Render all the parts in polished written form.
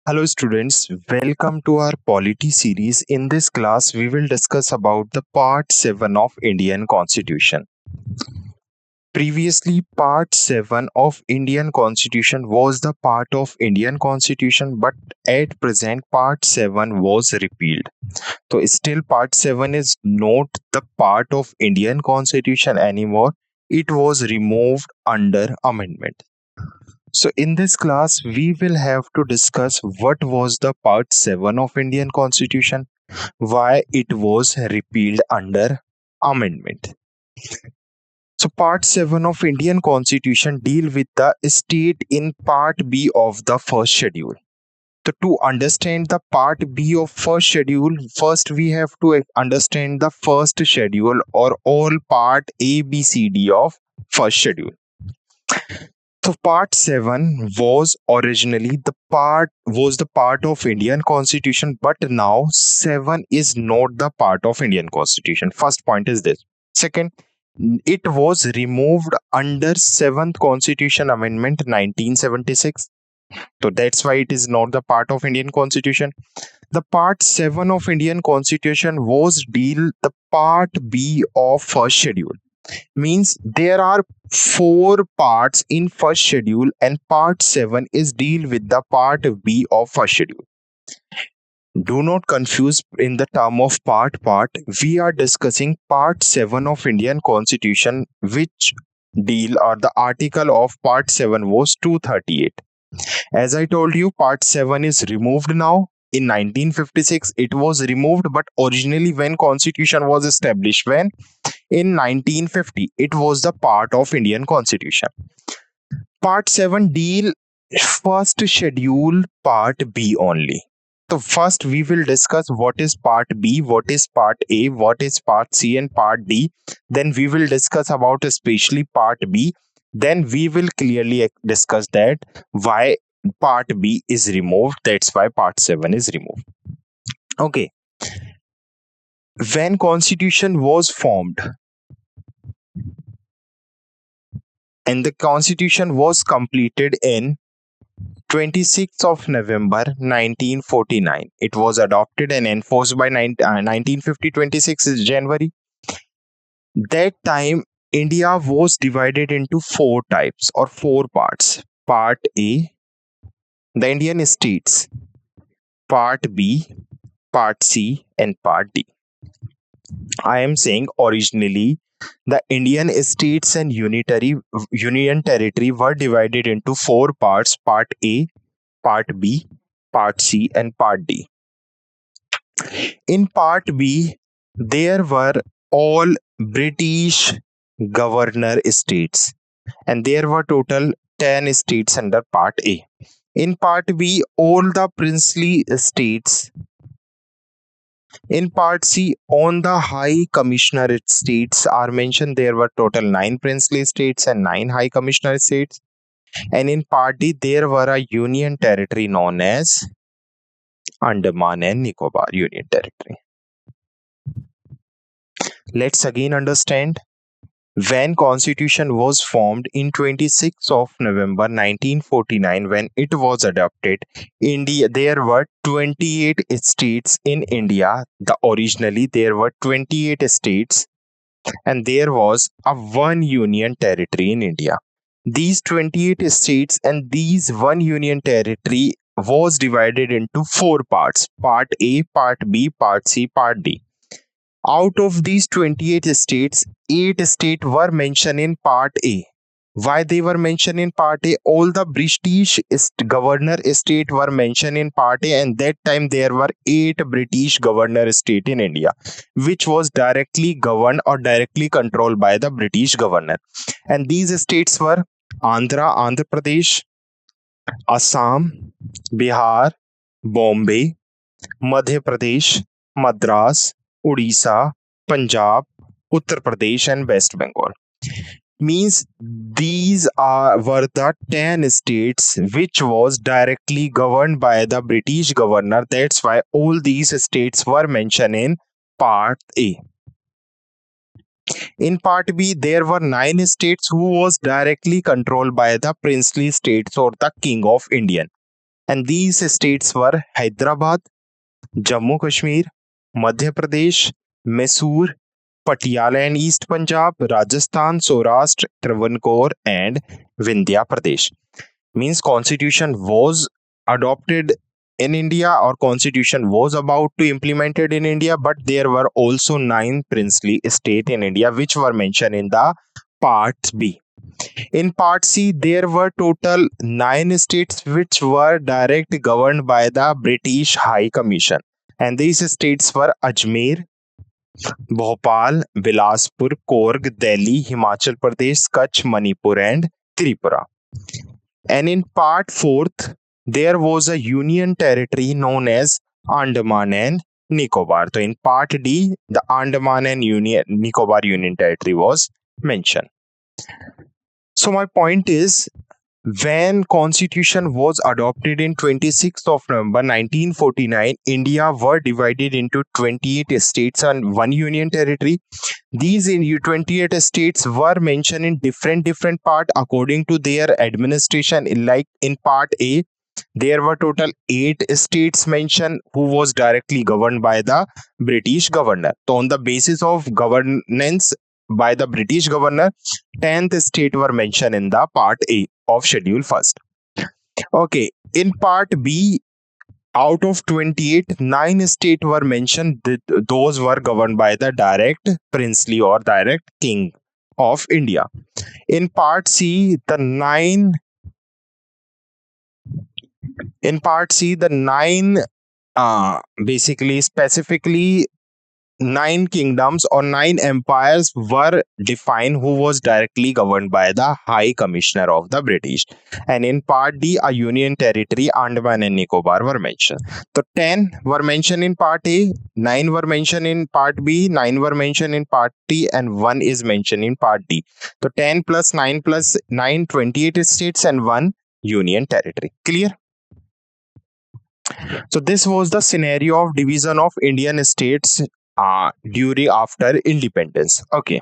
Hello students, welcome to our polity series. In this class, we will discuss about the part 7 of Indian Constitution. Previously, part 7 of Indian Constitution was the part of Indian Constitution, but at present, part 7 was repealed. So still part 7 is not the part of Indian Constitution anymore. It was removed under amendment. So in this class, we will have to discuss what was the part 7 of Indian Constitution, why it was repealed under amendment. So part 7 of Indian Constitution deal with the state in part B of the first schedule. So to understand the part B of first schedule, first we have to understand the first schedule or all part A, B, C, D of first schedule. So part 7 was originally the part of Indian Constitution, but now 7 is not the part of Indian Constitution. First point is this. Second, it was removed under 7th Constitution Amendment 1976. So that's why it is not the part of Indian Constitution. The part 7 of Indian Constitution was the part B of first schedule. Means there are 4 parts in first schedule and part 7 is deal with the part B of first schedule. Do not confuse in the term of part. We are discussing part 7 of Indian Constitution, which deal or the article of part 7 was 238. As I told you, part 7 is removed now. In 1956 it was removed, but originally when constitution was established, when in 1950 it was the part of Indian Constitution. Part 7 deal first schedule part B only. So first we will discuss what is part B, what is part A, what is part C and part D. Then we will discuss about especially part B. Then we will clearly discuss that why part B is removed. That's why part 7 is removed. Okay. When constitution was formed and the constitution was completed in 26th of November 1949. It was adopted and enforced by 1950, 26 is January. That time, India was divided into 4 types or 4 parts. Part A, the Indian states. Part B, Part C, and Part D. I am saying originally, the Indian states and union territory were divided into 4 parts: Part A, Part B, Part C, and Part D. In Part B, there were all British governor states, and there were total 10 states under Part A. In Part B, all the princely states. In Part C, on the High Commissionerate states are mentioned. There were total 9 princely states and 9 High Commissioner states. And in Part D, there were a union territory known as Andaman and Nicobar Union Territory. Let's again understand. When Constitution was formed in 26th of November 1949, when it was adopted, there were 28 states in India. Originally there were 28 states, and there was a 1 union territory in India. These 28 states and these 1 union territory was divided into 4 parts: Part A, Part B, Part C, Part D. Out of these 28 states, 8 states were mentioned in Part A. Why they were mentioned in Part A? All the British governor state were mentioned in Part A, and that time there were 8 British governor state in India, which was directly governed or directly controlled by the British governor. And these states were Andhra Pradesh, Assam, Bihar, Bombay, Madhya Pradesh, Madras, Odisha, Punjab, Uttar Pradesh, and West Bengal. Means these were the 10 states which was directly governed by the British governor. That's why all these states were mentioned in Part A. In Part B, there were 9 states who was directly controlled by the princely states or the King of India. And these states were Hyderabad, Jammu Kashmir, Madhya Pradesh, Mysore, Patiala and East Punjab, Rajasthan, Saurashtra, Travancore, and Vindhya Pradesh. Means constitution was adopted in India, or constitution was about to implemented in India, but there were also 9 princely state in India which were mentioned in the part B. In part C, there were total 9 states which were directly governed by the British High Commission. And these states were Ajmer, Bhopal, Bilaspur, Korg, Delhi, Himachal Pradesh, Kutch, Manipur, and Tripura. And in part 4th, there was a union territory known as Andaman and Nicobar. So in part D, the Andaman and Nicobar Union Territory was mentioned. So my point is, when constitution was adopted in 26th of November 1949, India were divided into 28 states and 1 union territory. These 28 states were mentioned in different part according to their administration. Like in part A, there were total 8 states mentioned who was directly governed by the British governor. So on the basis of governance by the British governor, 10th state were mentioned in the part A of schedule first. Okay, in part B, out of 28, 9 states were mentioned. Those were governed by the direct princely or direct king of India. In part C, the 9 basically specifically 9 kingdoms or 9 empires were defined who was directly governed by the High Commissioner of the British. And in part D, a union territory, Andaman and Nicobar, were mentioned. So 10 were mentioned in part A, 9 were mentioned in part B, 9 were mentioned in part D, and 1 is mentioned in part D. So 10 plus 9 plus 9, 28 states and 1 union territory. Clear? So this was the scenario of division of Indian states during after independence. Okay,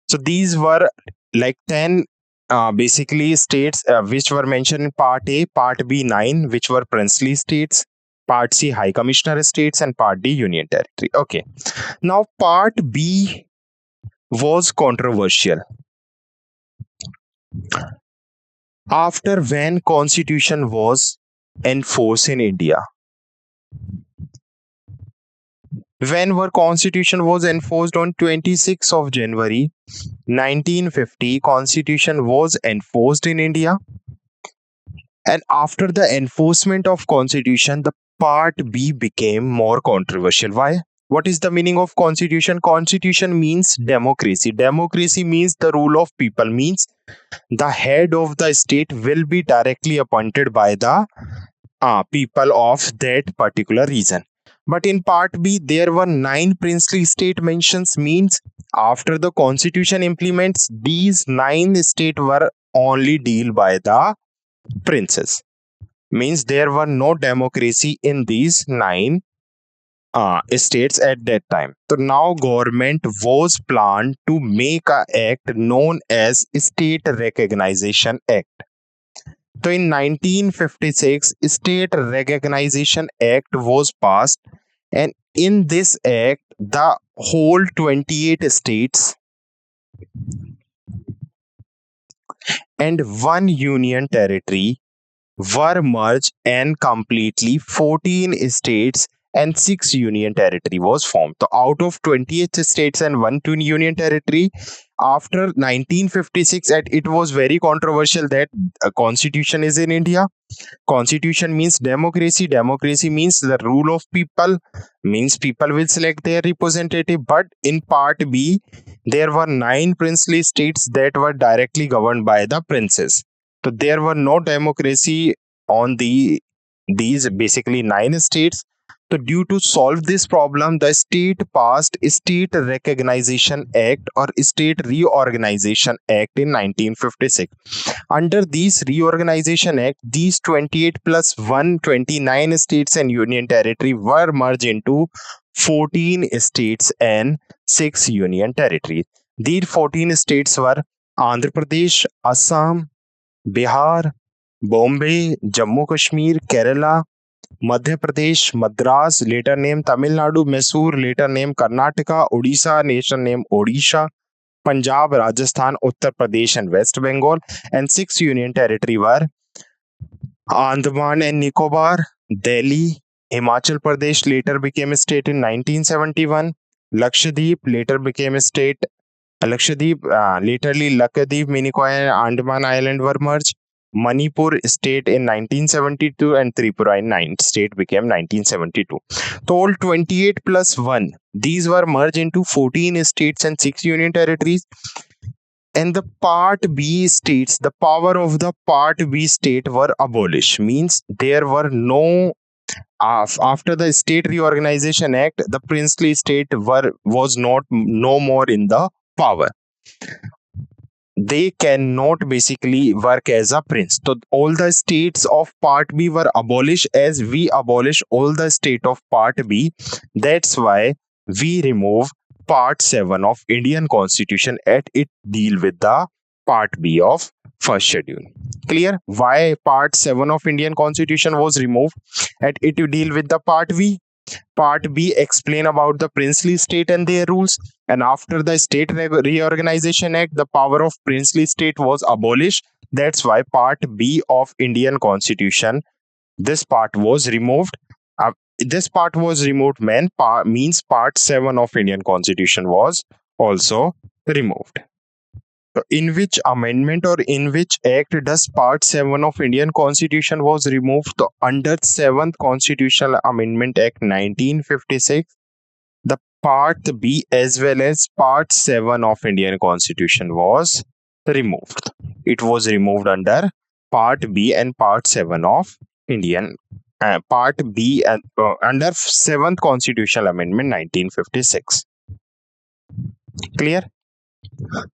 so these were like 10 basically states which were mentioned in part A, part B 9 which were princely states, part C High Commissioner states, and part D union territory. Okay, now part B was controversial. After when constitution was enforced in India, when our constitution was enforced on 26th of January 1950, constitution was enforced in India. And after the enforcement of constitution, the part B became more controversial. Why? What is the meaning of constitution? Constitution means democracy. Democracy means the rule of people, means the head of the state will be directly appointed by the people of that particular region. But in part B, there were 9 princely state mentions, means after the constitution implements, these 9 states were only deal by the princes. Means there were no democracy in these 9 states at that time. So now government was planned to make an act known as State Recognition Act. So in 1956, State Recognition Act was passed, and in this act, the whole 28 states and 1 union territory were merged, and completely 14 states and 6 union territory was formed. So out of 28 states and 1 union territory, after 1956, it was very controversial that a constitution is in India. Constitution means democracy. Democracy means the rule of people, means people will select their representative. But in part B, there were 9 princely states that were directly governed by the princes. So there were no democracy on these basically 9 states. So due to solve this problem, the state passed State Recognition Act or State Reorganization Act in 1956. Under this Reorganization Act, these 28 plus 1, 29 states and union territory were merged into 14 states and 6 union territories. These 14 states were Andhra Pradesh, Assam, Bihar, Bombay, Jammu Kashmir, Kerala, Madhya Pradesh, Madras, later name Tamil Nadu, Mysore, later name Karnataka, Odisha, later name Odisha, Punjab, Rajasthan, Uttar Pradesh, and West Bengal. And 6 union territory were Andaman and Nicobar, Delhi, Himachal Pradesh later became a state in 1971. Lakshadweep later became a state. Lakshadweep, laterly Lakshadweep, Minicoy, and Andaman Island were merged. Manipur state in 1972 and Tripura in 9 state became 1972. So all 28 plus 1. These were merged into 14 states and 6 union territories. And the Part B states, the power of the Part B state were abolished. Means there were no after the State Reorganization Act, the princely state was not no more in the power. They cannot basically work as a prince. So all the states of Part B were abolished as we abolish all the state of Part B. That's why we remove Part 7 of Indian Constitution and it deal with the Part B of first schedule. Clear? Why Part 7 of Indian Constitution was removed and it deal with the Part B? Part B explain about the princely state and their rules. And after the State Reorganization Act, the power of princely state was abolished. That's why Part B of Indian Constitution, this part was removed. This part was removed means Part 7 of Indian Constitution was also removed. In which amendment or in which act does Part 7 of Indian Constitution was removed? So under 7th Constitutional Amendment Act 1956, the Part B as well as Part 7 of Indian Constitution was removed. It was removed under Part B and Part 7 of Indian Part B and under 7th Constitutional Amendment 1956. Clear?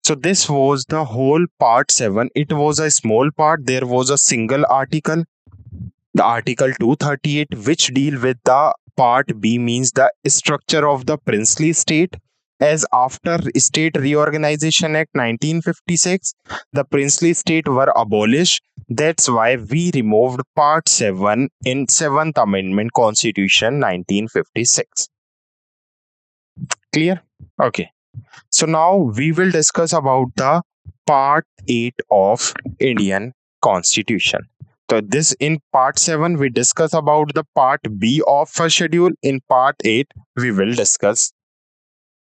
So this was the whole Part 7. It was a small part. There was a single article, the Article 238, which deal with the Part B, means the structure of the princely state. As after State Reorganization Act 1956, the princely state were abolished. That's why we removed Part 7 in 7th Amendment Constitution 1956. Clear? Okay. So now we will discuss about the Part 8 of Indian Constitution. So this in Part 7 we discuss about the Part B of first schedule. In Part 8 we will discuss.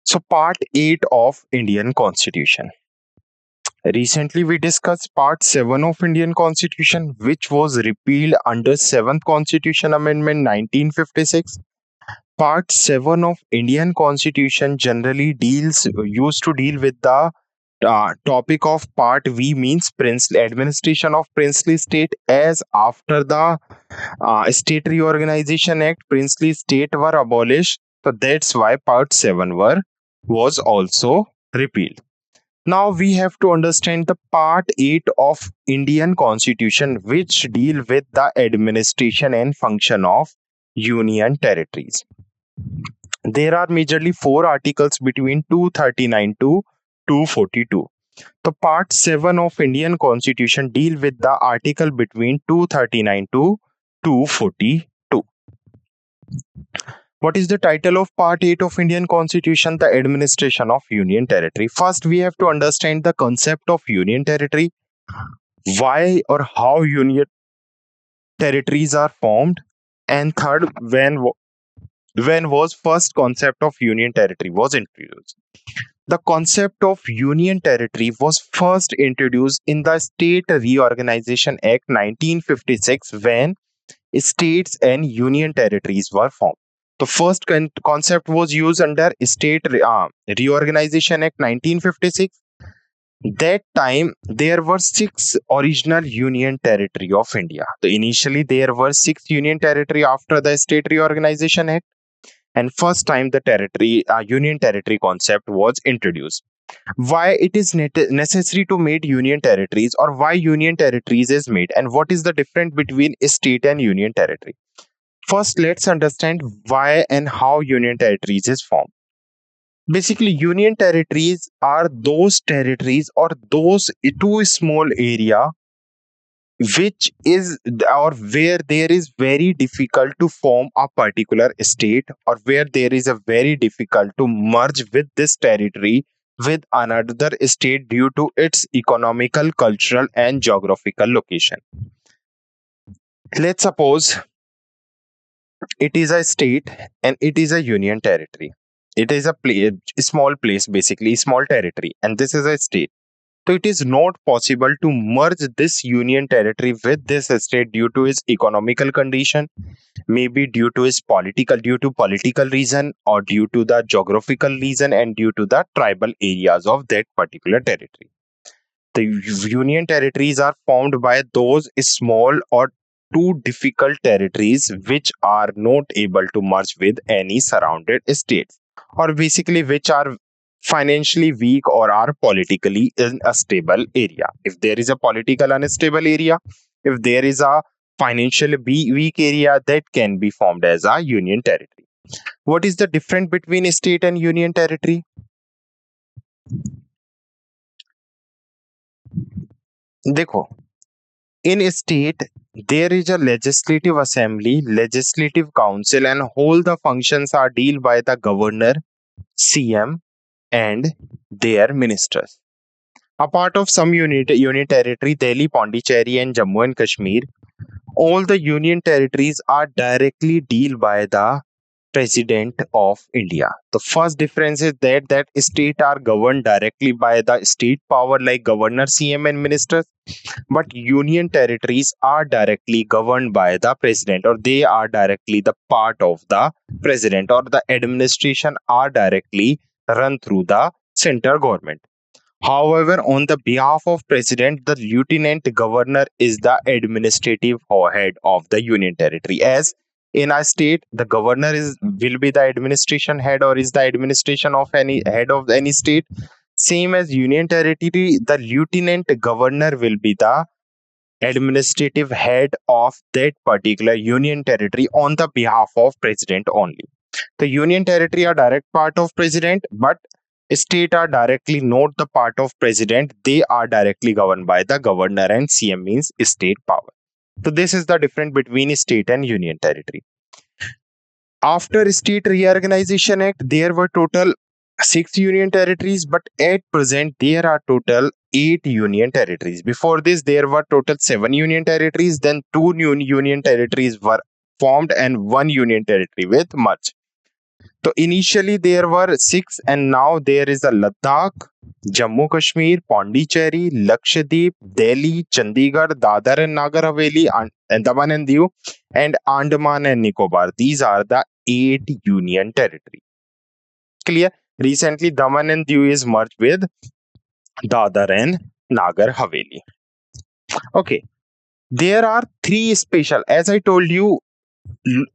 So Part 8 of Indian Constitution. Recently we discussed Part 7 of Indian Constitution, which was repealed under 7th Constitution Amendment 1956. Part 7 of Indian Constitution generally used to deal with the topic of Part V, means administration of princely state. As after the State Reorganization Act, princely state were abolished. So that's why Part 7 was also repealed. Now we have to understand the Part 8 of Indian Constitution, which deal with the administration and function of union territories. There are majorly 4 articles between 239 to 242. So Part 7 of Indian Constitution deal with the article between 239 to 242. What is the title of Part 8 of Indian Constitution? The administration of union territory. First, we have to understand the concept of union territory. Why or how union territories are formed. And third, when was first concept of union territory was introduced. The concept of union territory was first introduced in the State Reorganization Act 1956 when states and union territories were formed. The first concept was used under State Reorganization Act 1956. That time there were 6 original union territory of India. So initially there were 6 union territory after the State Reorganization Act. And first time the union territory concept was introduced. Why it is necessary to make union territories, or why union territories is made, and what is the difference between a state and union territory? First, let's understand why and how union territories is formed. Basically, union territories are those territories or those too small area which is or where there is very difficult to form a particular state, or where there is a very difficult to merge with this territory with another state due to its economical, cultural and geographical location. Let's suppose it is a state and it is a union territory. It is a small place, basically small territory, and this is a state. So it is not possible to merge this union territory with this state due to its economical condition, maybe due to political reason, or due to the geographical reason, and due to the tribal areas of that particular territory. The union territories are formed by those small or too difficult territories which are not able to merge with any surrounded states, or basically which are financially weak or are politically unstable area. If there is a political unstable area, if there is a financially weak area, that can be formed as a union territory. What is the difference between state and union territory? देखो, in a state, there is a legislative assembly, legislative council, and all the functions are dealt by the governor, CM, and their ministers. A part of some union territory, Delhi, Pondicherry, and Jammu and Kashmir, all the union territories are directly dealt by the President of India. The first difference is that state are governed directly by the state power like governor, CM, and ministers, but union territories are directly governed by the president, or they are directly the part of the president, or the administration are directly run through the center government. However, on the behalf of president, the lieutenant governor is the administrative head of the union territory. As in a state, the governor will be the administration head, or is the administration of any head of any state. Same as union territory, the lieutenant governor will be the administrative head of that particular union territory on the behalf of president only. The union territory are direct part of president, but state are directly not the part of president. They are directly governed by the governor, and CM means state power. So this is the difference between state and union territory. After State Reorganization Act, there were total 6 union territories, but at present there are total 8 union territories. Before this, there were total 7 union territories, then 2 new union territories were formed and 1 union territory with merged. So initially there were 6, and now there is a Ladakh, Jammu Kashmir, Pondicherry, Lakshadweep, Delhi, Chandigarh, Dadar and Nagar Haveli, Andaman and Diu, and Andaman and Nicobar. These are the 8 union territory. Clear? Recently, Daman and Diu is merged with Dadar and Nagar Haveli. Okay. There are 3 special, as I told you,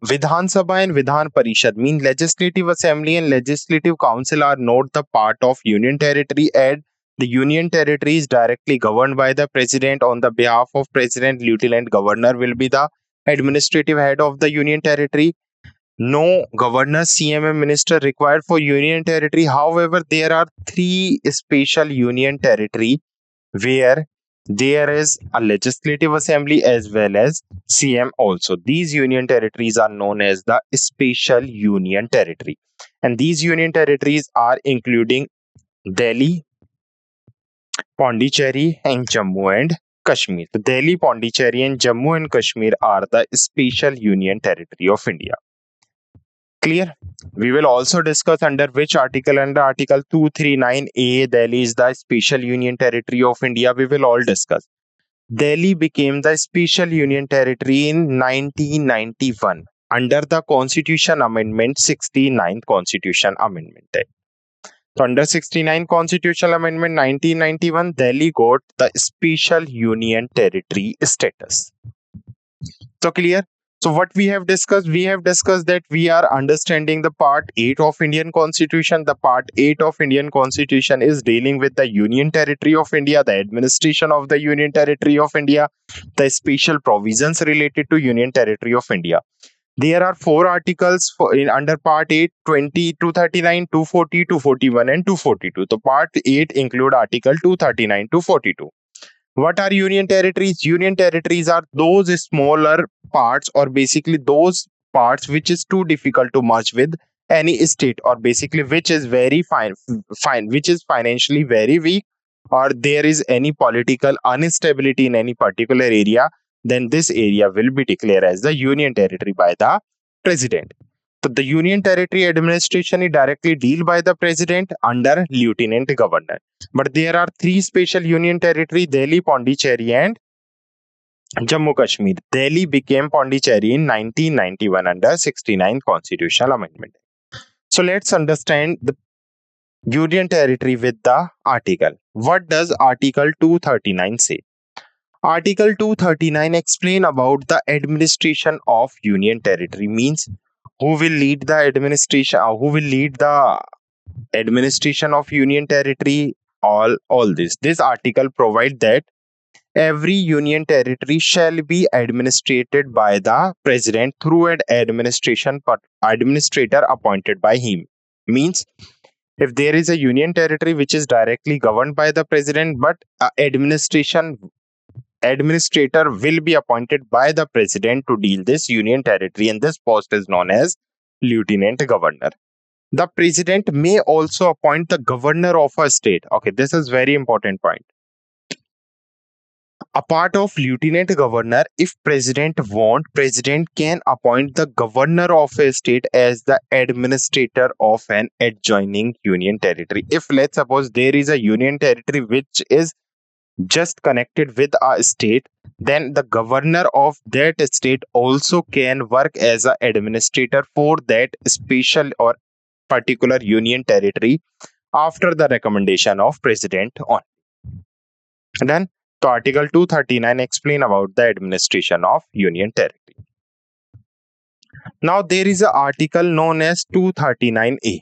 Vidhan Sabha and Vidhan Parishad mean legislative assembly and legislative council are not the part of union territory, and the union territory is directly governed by the president. On the behalf of president, lieutenant governor will be the administrative head of the union territory. No governor, CM, and minister required for union territory. However, there are 3 special union territory where there is a legislative assembly as well as CM also. These union territories are known as the special union territory, and these union territories are including Delhi, Pondicherry, and Jammu and Kashmir. So Delhi, Pondicherry, and Jammu and Kashmir are the special union territory of India. Clear? We will also discuss under which article. Under Article 239A, Delhi is the special union territory of India. We will all discuss. Delhi became the special union territory in 1991 under the Constitution Amendment, 69th Constitution Amendment. So under 69 Constitutional Amendment 1991, Delhi got the special union territory status. So clear? So what we have discussed that we are understanding the part 8 of Indian Constitution. The part 8 of Indian Constitution is dealing with the Union Territory of India, the administration of the Union Territory of India, the special provisions related to Union Territory of India. There are 4 articles under part 8, 20, 239, 240, 241 and 242. So part 8 include article 239 to 42. What are union territories? Union territories are those smaller parts, or basically those parts which is too difficult to merge with any state, or basically which is very fine, which is financially very weak, or there is any political instability in any particular area. Then this area will be declared as the union territory by the president. So the union territory administration is directly deal by the president under lieutenant governor. But there are three special union territory: Delhi, Pondicherry, and Jammu Kashmir. Delhi became Pondicherry in 1991 under 69 constitutional amendment. So let's understand the union territory with the article. What does Article 239 say? Article 239 explain about the administration of union territory, means who will lead the administration, who will lead the administration of union territory, all this article provide that every union territory shall be administered by the president through an administrator appointed by him. Means if there is a union territory which is directly governed by the president, but administrator will be appointed by the president to deal this union territory, and this post is known as lieutenant governor. The president may also appoint the governor of a state. Okay, this is very important point. A part of lieutenant governor, if president want, president can appoint the governor of a state as the administrator of an adjoining union territory. If let's suppose there is a union territory which is just connected with a state, then the governor of that state also can work as an administrator for that special or particular union territory after the recommendation of president on. Then, so Article 239 explain about the administration of union territory. Now there is an article known as 239A.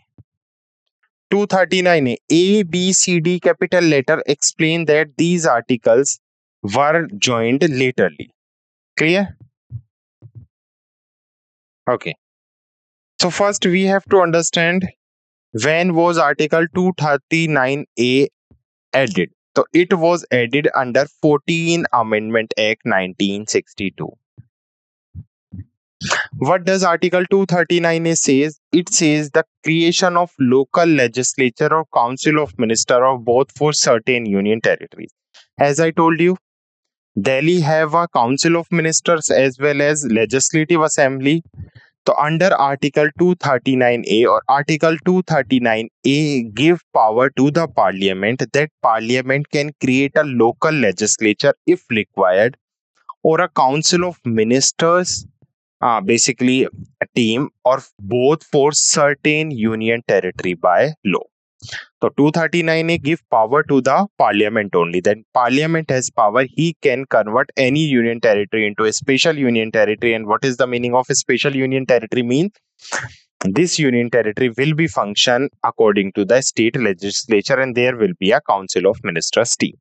239A, A, B, C, D capital letter explain that these articles were joined laterally. Clear? Okay. So first we have to understand when was Article 239A added. So it was added under 14 Amendment Act 1962. What does Article 239A says? It says the creation of local legislature or council of minister of both for certain union territories. As I told you, Delhi have a council of ministers as well as legislative assembly. So under Article 239A or Article 239A give power to the parliament, that parliament can create a local legislature if required, or a council of ministers, basically a team, or both for certain union territory by law. So 239A give power to the parliament only. Then parliament has power. He can convert any union territory into a special union territory. And what is the meaning of a special union territory? Means this union territory will be function according to the state legislature, and there will be a council of ministers team.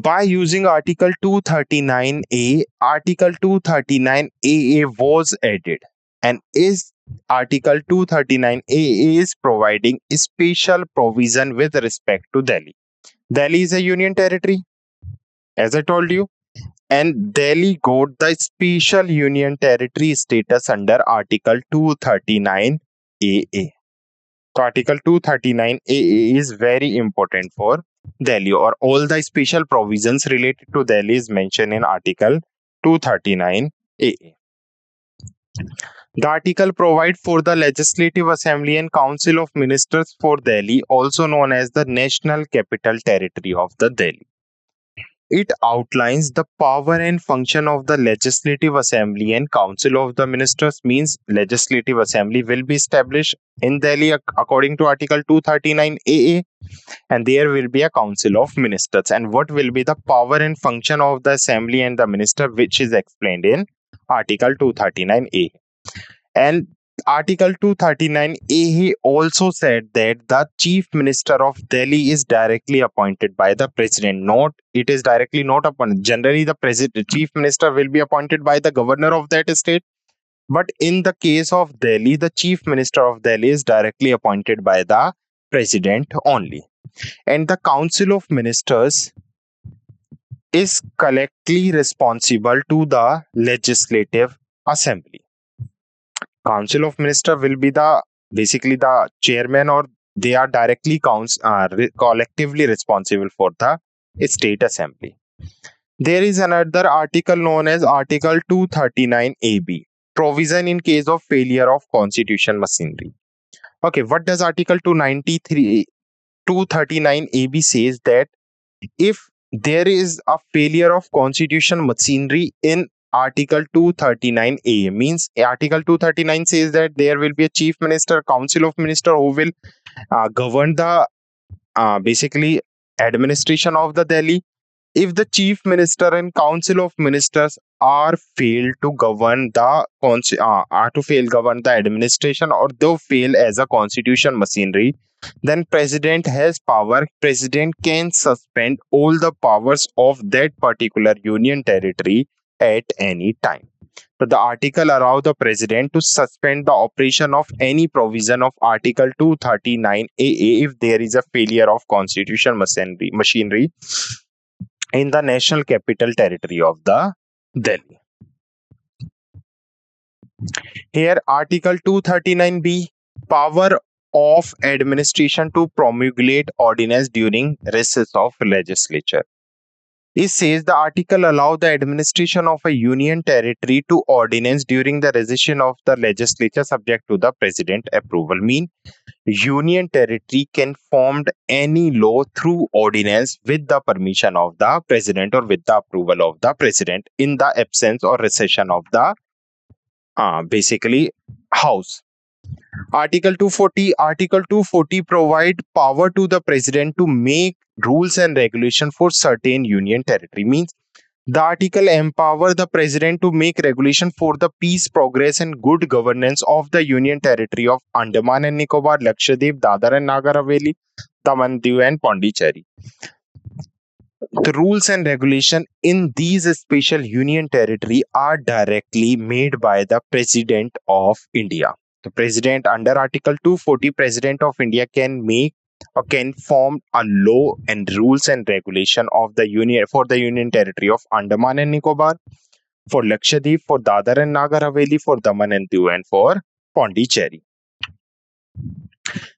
By using Article 239A, Article 239AA was added, and is Article 239A is providing special provision with respect to Delhi. Delhi is a union territory, as I told you, and Delhi got the special union territory status under Article 239AA. So Article 239AA is very important for Delhi, or all the special provisions related to Delhi is mentioned in Article 239AA. The article provides for the Legislative Assembly and Council of Ministers for Delhi, also known as the National Capital Territory of the Delhi. It outlines the power and function of the Legislative Assembly and Council of the Ministers. Means Legislative Assembly will be established in Delhi according to Article 239AA, and there will be a Council of Ministers. And what will be the power and function of the Assembly and the Minister, which is explained in Article 239A. And Article 239A also said that the Chief Minister of Delhi is directly appointed by the President. It is directly not appointed. Generally, the Chief Minister will be appointed by the Governor of that state. But in the case of Delhi, the Chief Minister of Delhi is directly appointed by the President only. and the Council of Ministers is collectively responsible to the Legislative Assembly. Council of Minister will be the basically the chairman, or they are directly collectively responsible for the state assembly. There is another article known as Article 239 AB, provision in case of failure of constitution machinery. Okay, what does Article 239 AB says? That if there is a failure of constitution machinery in Article 239A, means Article 239 says that there will be a chief minister, council of minister, who will govern the basically administration of the Delhi. If the chief minister and council of ministers are failed to govern the govern the administration, or they fail as a constitution machinery, then president has power. President can suspend all the powers of that particular union territory at any time. So the article allows the president to suspend the operation of any provision of Article 239 AA if there is a failure of constitution machinery in the national capital territory of the Delhi. Here, Article 239B, power of administration to promulgate ordinance during recess of legislature. It says the article allows the administration of a union territory to ordinance during the recession of the legislature subject to the president approval. Mean union territory can form any law through ordinance with the permission of the president or with the approval of the president in the absence or recession of the basically house. Article 240 provide power to the president to make rules and regulation for certain union territory. Means the article empower the president to make regulation for the peace, progress and good governance of the union territory of Andaman and Nicobar, Lakshadweep, Dadar and Nagar Haveli, Daman, Diu and Pondicherry. The rules and regulation in these special union territory are directly made by the President of India. The President, under Article 240, President of India can make or can form a law and rules and regulation of the union for the union territory of Andaman and Nicobar, for Lakshadweep, for Dadar and Nagar Haveli, for Daman and Diu and for Pondicherry.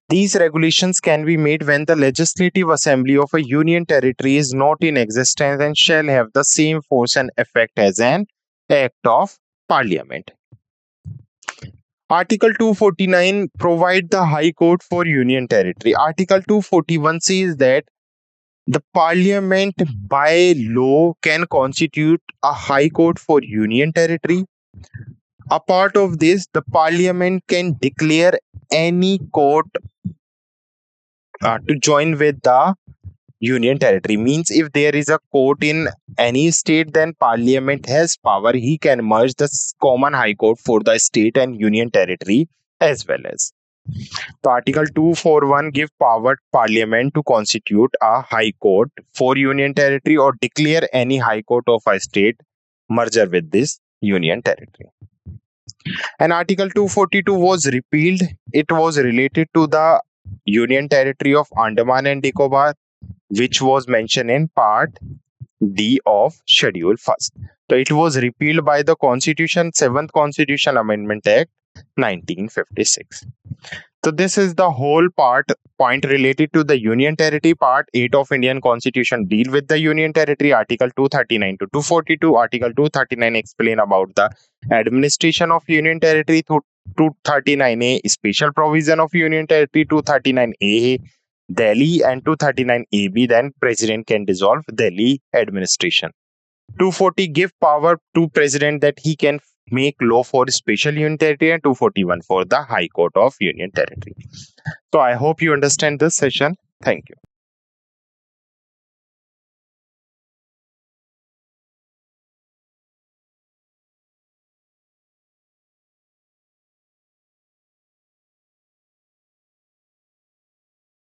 These regulations can be made when the legislative assembly of a union territory is not in existence and shall have the same force and effect as an act of parliament. Article 249 provide the High Court for union territory. Article 241 says that the parliament by law can constitute a High Court for union territory. A part of this, the parliament can declare any court to join with the union territory. Means if there is a court in any state, then parliament has power. He can merge the common high court for the state and union territory as well as. So Article 241 give power parliament to constitute a high court for union territory or declare any high court of a state merger with this union territory. And Article 242 was repealed. It was related to the union territory of Andaman and Nicobar, which was mentioned in Part D of Schedule 1st. So it was repealed by the Constitution, 7th Constitution Amendment Act 1956. So this is the whole point related to the union territory. Part 8 of Indian Constitution deal with the union territory. Article 239 to 242. Article 239 explain about the administration of union territory. 239A special provision of union territory. 239A Delhi and 239AB, then president can dissolve Delhi administration. 240 give power to president that he can make law for special union territory, and 241 for the High Court of Union Territory. So I hope you understand this session. Thank you.